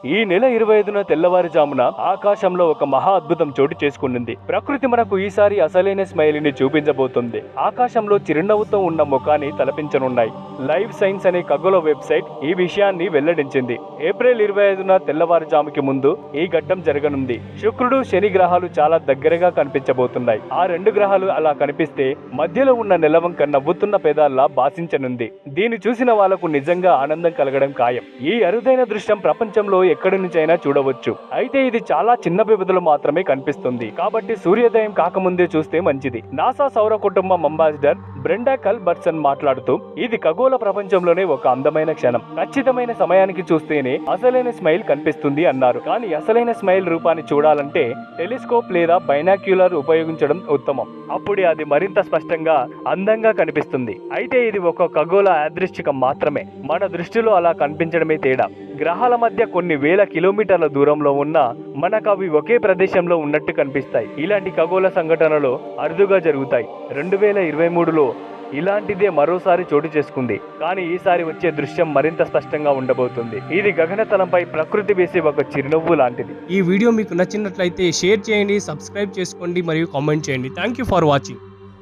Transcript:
ఈ నెల 25న తెల్లవారుజామున ఆకాశంలో ఒక మహా అద్భుతం చోటు చేసుకునింది. ప్రకృతి మనకు ఈసారి అసలైన స్మైలీని చూపించబోతుంది. ఆకాశంలో చిరునవ్వుతో ఉన్న ముఖాన్ని తలపించనున్నాయి. లైవ్ సైన్స్ అనే ఖగోళ వెబ్సైట్ ఈ విషయాన్ని వెల్లడించింది. ఏప్రిల్ 25న తెల్లవారుజాముకి ముందు ఈ ఘట్టం జరగనుంది. శుక్రుడు, శని గ్రహాలు చాలా దగ్గరగా కనిపించబోతున్నాయి. ఆ రెండు గ్రహాలు అలా కనిపిస్తే మధ్యలో ఉన్న నెలవంక నవ్వుతున్న పెదాల్లా భాషించనుంది. దీన్ని చూసిన వాళ్లకు నిజంగా ఆనందం కలగడం ఖాయం. ఈ అరుదైన దృశ్యం ప్రపంచంలో ఎక్కడి నుంచైనా చూడవచ్చు. అయితే ఇది చాలా చిన్న వ్యవధిలో మాత్రమే కనిపిస్తుంది. కాబట్టి సూర్యోదయం కాకముందే చూస్తే మంచిది. నాసా సౌర కుటుంబం అంబాసిడర్ బ్రెండా కల్బర్ట్సన్ మాట్లాడుతూ, ఇది ఖగోళ ప్రపంచంలోనే ఒక అందమైన క్షణం. ఖచ్చితమైన సమయానికి చూస్తేనే అసలైన స్మైల్ కనిపిస్తుంది అన్నారు. కానీ అసలైన స్మైల్ రూపాన్ని చూడాలంటే టెలిస్కోప్ లేదా బైనాక్యులర్ ఉపయోగించడం ఉత్తమం. అప్పుడే అది మరింత స్పష్టంగా అందంగా కనిపిస్తుంది. అయితే ఇది ఒక ఖగోళ యాదృచ్ఛికం మాత్రమే. మన దృష్టిలో అలా కనిపించడమే తేడా. గ్రహాల మధ్య కొన్ని వేల కిలోమీటర్ల దూరంలో ఉన్న మనకు అవి ఒకే ప్రదేశంలో ఉన్నట్టు కనిపిస్తాయి. ఇలాంటి ఖగోళ సంఘటనలు అరుదుగా జరుగుతాయి. 2023లో ఇలాంటిదే మరోసారి చోటు చేసుకుంది. కానీ ఈసారి వచ్చే దృశ్యం మరింత స్పష్టంగా ఉండబోతుంది. ఇది గగనతలంపై ప్రకృతి వేసే ఒక చిరునవ్వు లాంటిది. ఈ వీడియో మీకు నచ్చినట్లయితే షేర్ చేయండి, సబ్స్క్రైబ్ చేసుకోండి మరియు కామెంట్ చేయండి. Thank you for watching.